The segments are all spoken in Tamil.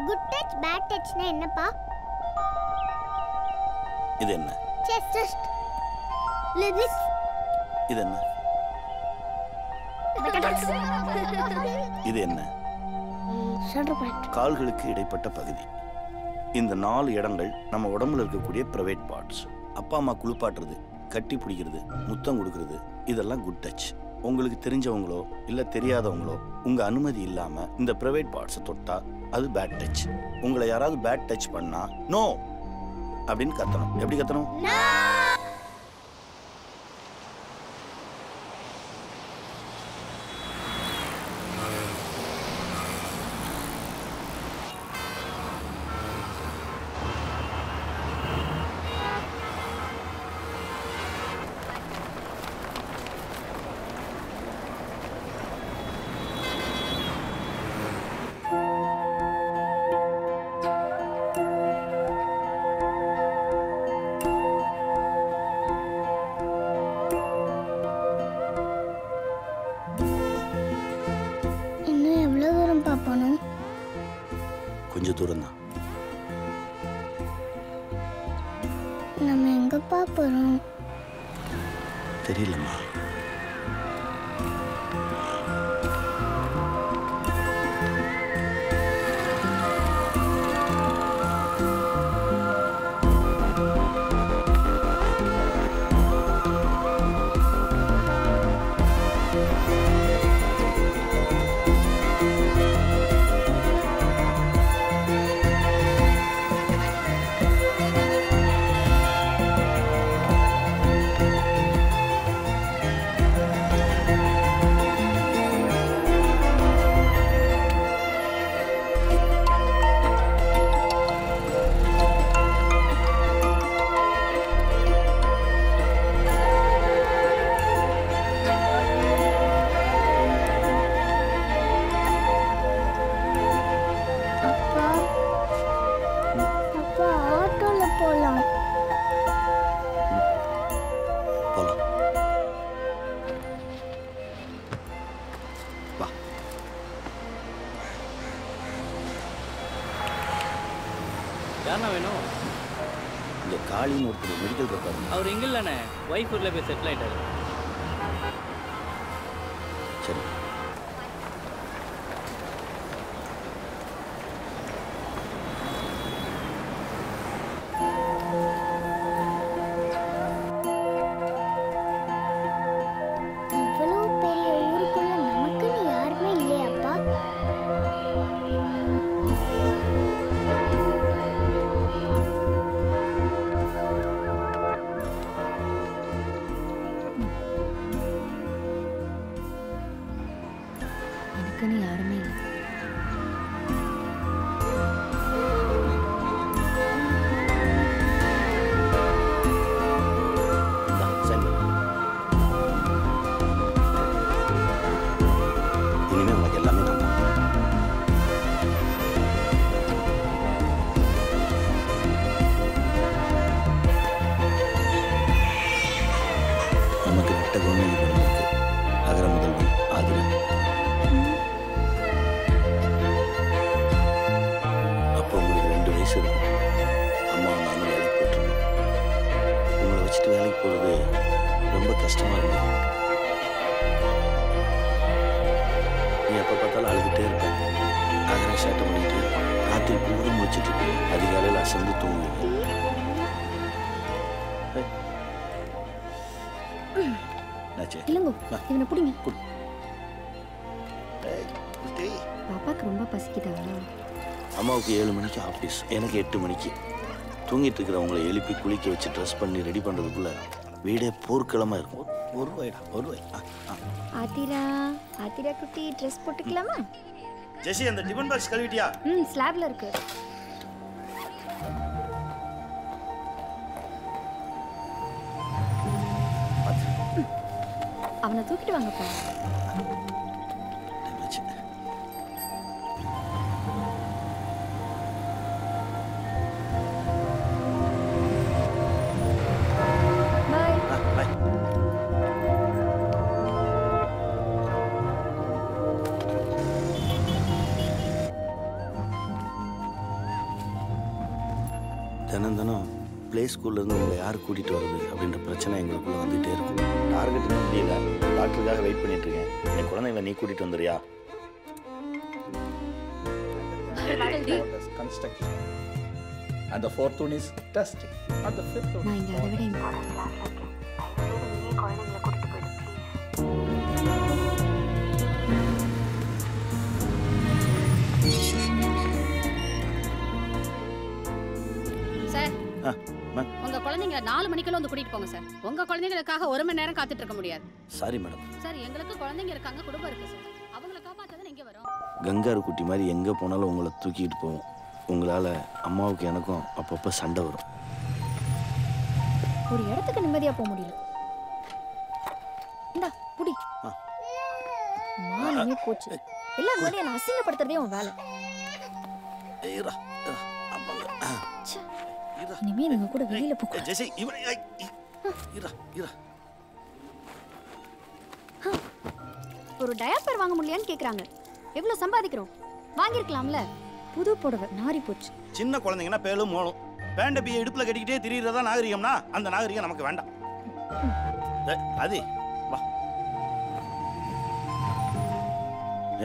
குட் டச் பேட் டச்னா என்னப்பா? இது என்ன? செஸ்ட். லிப்ஸ். இது என்ன? இது என்ன? Shoulder part. கால்களுக்கு இடைப்பட்ட பகுதி. இந்த 4 இடங்கள் நம்ம உடம்புல இருக்கக்கூடிய பிரைவேட் பார்ட்ஸ். அப்பா அம்மா குளிப்பாட்டுறது, கட்டி பிடிக்கிறது, முத்தம் கொடுக்கறது, இதெல்லாம் குட் டச். உங்களுக்கு தெரிஞ்சவங்களோ இல்லை தெரியாதவங்களோ உங்கள் அனுமதி இல்லாமல் இந்த பிரைவேட் பார்ட்ஸை தொட்டா அது பேட் டச். உங்களை யாராவது பேட் டச் பண்ணா நோ அப்படின்னு கத்தணும். எப்படி கத்தணும்? கொஞ்சம் தூரம் தான். நம்ம எங்கப்பா போறோம்? தெரியலம்மா. யாரா வேணும்? இந்த காளின்னு ஒருத்தர் மெடிக்கல் இருப்பாரு. அவர் இங்க இல்லண்ணே, வைஃப் ஊர்ல போய் செட்டில் ஆயிட்டாரு. சரி. இவ்வளவு பெரிய ஊருக்குள்ள நமக்குன்னு யாருமே இல்லையாப்பா? எனக்குன்னு யாருமே இல்லை. இனிமே உனக்கு எல்லாமே நான் தான். நமக்கு ரெட்ட குழந்தைங்க பிறந்திருக்கு. அகர முதல்வன் ஆதிரன். அப்போ உங்களுக்கு 2 வயசு இருக்கும். அம்மாவும் நானும் வேலைக்கு போயிட்டுருந்தோம். உங்களை வச்சுட்டு வேலைக்கு போகிறது ரொம்ப கஷ்டமாக இருந்தது. நீ எப்போ பார்த்தாலும் அழுதுகிட்டே இருப்பேன். அகரம் சேட்டை பண்ணிட்டு ராத்திரி பூரா முடிச்சுட்டு இருப்பேன். அதிகாலையில் அசந்து தூங்குவேன். இல்லைங்கோ, இவனை பிடிங்க. டேய். பாப்பாக்கு ரொம்ப பசிக்குதா? அம்மாவுக்கு 7 மணிக்கு ஆஃபீஸ், எனக்கு 8 மணிக்கு. தூங்கிட்டு இருக்கிறவங்களை எழுப்பி குளிக்க வச்சு ட்ரெஸ் பண்ணி ரெடி பண்ணுறதுக்குள்ள வீடே போர்க்களமாக இருக்கும். ஒரு ரூபாய். ஆத்திரா ஆத்திரா குட்டி ட்ரெஸ் போட்டுக்கலாமா? ஜெசி, அந்த டிபன் பாக்ஸ் கழுவிட்டியா? ஸ்லாப்ல இருக்கு. அவனை தூக்கிட்டு வாங்கப்பா. தினம் தினம் ப்ளே ஸ்கூல்லேருந்து உங்களை யார் கூட்டிகிட்டு வருது அப்படின்ற பிரச்சனை எங்களுக்குள்ளே வந்துகிட்டே இருக்கும். டார்கெட் இன்னும் முடியல, டாக்டருக்காக வெயிட் பண்ணிட்டு இருக்கேன். என் குழந்தைங்களை நீ கூட்டிகிட்டு வந்துறியா? Construction. And the fourth one is testing. And the fifth one. நான் இங்க அதை விட இம்பார்ட்டன்ட் சார், மேம். உங்க குழந்தைங்களை 4 மணிக்குள்ள வந்து கூட்டிட்டு போங்க சார். உங்க குழந்தைங்களுக்காக 1 மணி நேரம் காத்துட்டு இருக்க முடியாது. Sorry madam. சார், எங்களுக்கு குழந்தைங்க இருக்காங்க, குடும்பம் இருக்கு சார். அவங்கள காப்பாத்தாதான் இங்க வரோம். கங்காரு குட்டி மாதிரி எங்கே போனாலும் உங்களை தூக்கிட்டு போவோம். உங்களால் அம்மாவுக்கு எனக்கும் அப்பப்போ சண்டை வரும். ஒரு இடத்துக்கு நிம்மதியா போக முடியல. இந்தா புடி. மானமே போச்சு. எல்லாம் முன்னாடி என்ன அசிங்கப்படுத்துறதே உன் வேலை. ச்சே. இனிமே நீங்க கூட வெளியில போக ஒரு டயப்பர் வாங்க முடியலையான்னு கேக்குறாங்க. எவ்வளவு சம்பாதிக்கிறோம்? வாங்கிருக்கலாம்ல. புது புடவை நாரி போச்சு. சின்ன குழந்தைங்கன்னா பேலும் மோளும் பேண்ட பிய இடுப்புல கட்டிக்கிட்டே திரியறதா நாகரிகம்னா அந்த நாகரிகம் நமக்கு வேண்டாம். அது வா.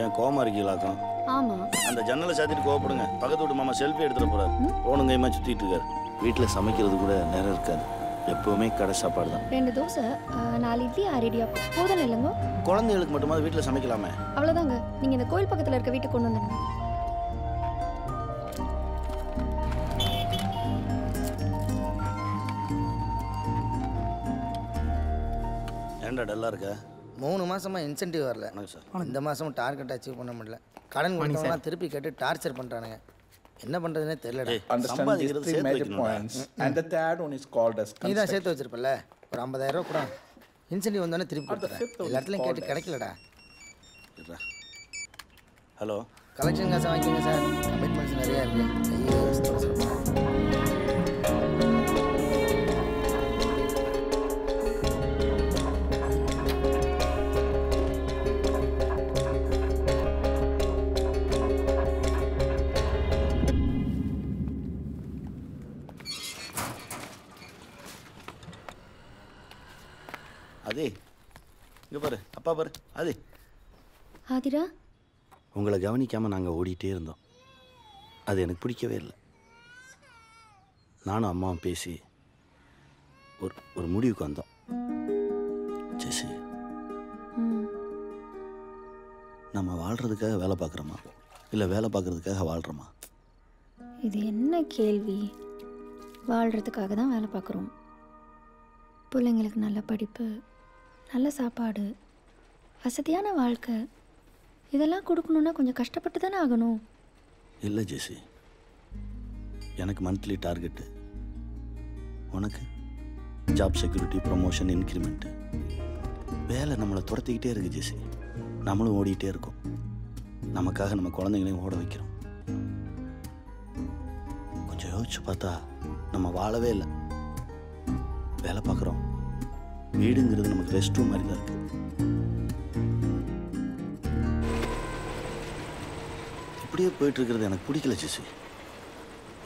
ஏன் கோவமா இருக்கீங்களாக்கம்? ஆமா. அந்த ஜன்னலை சாத்திட்டு கோவப்படுங்க. பக்கத்து வீட்டு மாமா செல்ஃபி எடுத்துட்டு போறாரு. போனுங்க கைமா சுத்திட்டு இருக்காரு. வீட்டில் சமைக்கிறது கூட நேரம் இருக்காது. எப்பவுமே கடை சாப்பாடு தான். 2 தோசை 4 இட்லி 6 இடியாப்பம் போதும் இல்லைங்க? குழந்தைகளுக்கு மட்டுமாவது வீட்டில் சமைக்கலாமே. அவ்வளோதாங்க. நீங்கள் இந்த கோயில் பக்கத்தில் இருக்க வீட்டுக்கு கொண்டு வந்துடுங்க. ஏன்டா டல்லாக இருக்க? 3 மாசமா இன்சென்டிவ் வரல சார். இந்த மாசமும் டார்கெட் அச்சீவ் பண்ண முடியல. கடன் கொடுத்தவங்களாம் திருப்பி கேட்டு டார்ச்சர் பண்ணுறானுங்க. என்ன பண்ணுறதுனே தெரியலடா. Understand these 3 major points. And the third one is called as நீ தான் சேர்த்து வச்சிருப்பல, ஒரு 50,000 ரூபா கூட இன்சென்டிவ் வந்தோடனே திருப்பி கொடுத்துறேன். எல்லா இடத்துலையும் கேட்டு கிடைக்கலடா. ஹலோ, கலெக்ஷன் காசை வாங்கிக்கோங்க சார். கமிட்மெண்ட்ஸ் நிறையா இருக்கு. ஐயோ அதே இங்கே பாரு, அப்பா பாரு. அது ஆதிரா, உங்களை கவனிக்காமல் நாங்கள் ஓடிட்டே இருந்தோம். அது எனக்கு பிடிக்கவே இல்லை. நானும் அம்மாவும் பேசி ஒரு முடிவுக்கு வந்தோம். ஜெசி, நம்ம வாழ்கிறதுக்காக வேலை பார்க்குறோமா இல்லை வேலை பார்க்குறதுக்காக வாழ்கிறோமா? இது என்ன கேள்வி? வாழ்கிறதுக்காக தான் வேலை பார்க்குறோம். பிள்ளைங்களுக்கு நல்ல படிப்பு, நல்ல சாப்பாடு, வசதியான வாழ்க்கை, இதெல்லாம் கொடுக்கணுன்னா கொஞ்சம் கஷ்டப்பட்டு தானே ஆகணும். இல்லை ஜெசி, எனக்கு மந்த்லி டார்கெட்டு, உனக்கு ஜாப் செக்யூரிட்டி, ப்ரொமோஷன், இன்க்ரிமெண்ட்டு. வேலை நம்மளை துரத்திக்கிட்டே இருக்கு ஜெசி. நம்மளும் ஓடிக்கிட்டே இருக்கோம். நமக்காக நம்ம குழந்தைங்களையும் ஓட வைக்கிறோம். கொஞ்சம் யோசிச்சு பார்த்தா நம்ம வாழவே இல்லை. வேலை பார்க்குறோம், வீடுங்கிறது நமக்கு ரெஸ்ட் ரூம் மாதிரி தான் இருக்கு. இப்படியே போயிட்டு இருக்கிறது எனக்கு பிடிக்கல ஜெசி.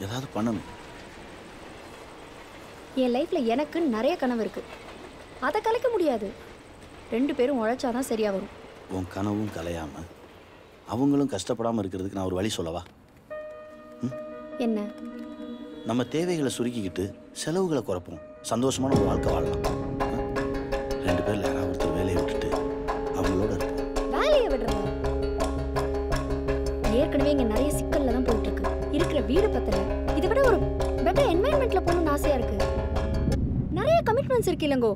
ஏதாவது பண்ணணும். என் லைஃப்பில் எனக்கு நிறைய கனவு இருக்குது. அதை கலைக்க முடியாது. 2 பேரும் உழைச்சாதான் சரியாக வரும். உன் கனவும் கலையாமல் அவங்களும் கஷ்டப்படாமல் இருக்கிறதுக்கு நான் ஒரு வழி சொல்லவா? என்ன? நம்ம தேவைகளை சுருக்கிக்கிட்டு செலவுகளை குறைப்போம். சந்தோஷமான ஒரு வாழ்க்கை வாழலாம். 2 பேரில் யாராவது ஒருத்தர் வேலையை விட்டுட்டு அவங்களோட இருப்போம். வேலையை விடுறதா? ஏற்கனவே இங்கே நிறைய சிக்கலில் தான் போயிட்டு இருக்கு. இருக்கிற வீடு பத்தல. இதை விட ஒரு பெட்டர் என்வாயன்மெண்ட்ல போகணும்னு ஆசையாக இருக்கு. நிறைய கமிட்மெண்ட்ஸ் இருக்கு இல்லைங்கோ.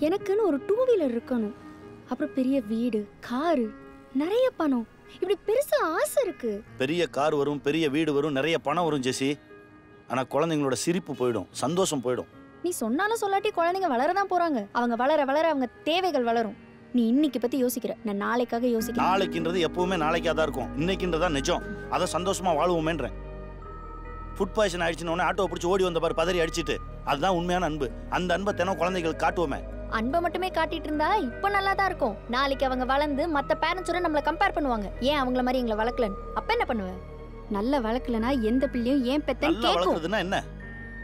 எனக்குன்னு ஒரு 2 வீலர் இருக்கணும். அப்புறம் பெரிய வீடு, காரு, நிறைய பணம், இப்படி பெருசா ஆசை இருக்கு. பெரிய கார் வரும், பெரிய வீடு வரும், நிறைய பணம் வரும் ஜெசி. ஆனால் குழந்தைங்களோட சிரிப்பு போயிடும், சந்தோஷம் போயிடும். நீ சொன்னாலும் சொல்லாட்டி குழந்தைங்க வளரதான் போறாங்க. அவங்க வளர வளர அவங்க தேவைகள் வளரும். நீ இன்னைக்கு பத்தி யோசிக்கிற, நான் நாளைக்காக யோசிக்கிறேன். நாளைக்குன்றது எப்பவுமே நாளைக்காக தான் இருக்கும். இன்னைக்குன்றதா நிஜம். அதை சந்தோஷமா வாழ்வோமேன்றேன். ஃபுட் பாய்சன் ஆயிடுச்சுன்னு ஆட்டோ பிடிச்சி ஓடி வந்த பாரு, பதறி அடிச்சுட்டு. அதுதான் உண்மையான அன்பு. அந்த அன்பை தினம் குழந்தைகள் காட்டுவோமே. அன்பை மட்டுமே காட்டிட்டு இருந்தா இப்ப நல்லா தான் இருக்கும். நாளைக்கு அவங்க வளர்ந்து மத்த பேரண்ட்ஸோட நம்மள கம்பேர் பண்ணுவாங்க. ஏன் அவங்கள மாதிரி எங்களை வளர்க்கலன்னு. அப்ப என்ன பண்ணுவ? நல்ல வளர்க்கலனா எந்த பிள்ளையும் ஏன் பெத்தன்னு கேட்கும். வளர்க்கறதுன்னா என்ன?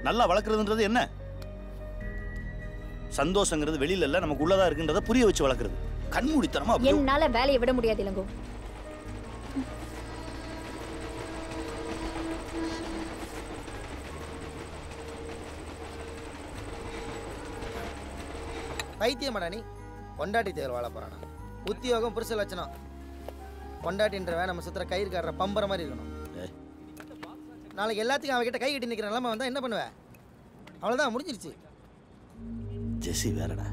நல்லா வளர்க்குறதுன்றது என்ன? சந்தோஷங்கிறது வெளியில இல்ல, நமக்கு உள்ளதா இருக்குன்றத புரிய வச்சு வளர்க்குறது. கண்மூடித்தனமா என்னால வேலையை விட முடியாது இளங்கோ. பைத்தியமாடா நீ? பொண்டாட்டி தேவை வாழ போறானா? உத்தியோகம் புருஷ லட்சணம். பொண்டாட்டின்றவன் நம்ம சுத்துற கயிறு காடுற பம்பர மாதிரி இருக்கணும். நாளைக்கு எல்லாத்துக்கும் அவகிட்ட கை கட்டி நிற்கிற நிலைமை வந்தா என்ன பண்ணுவேன்? அவ்வளோதான், முடிஞ்சிருச்சு. ஜெசி வேறடா.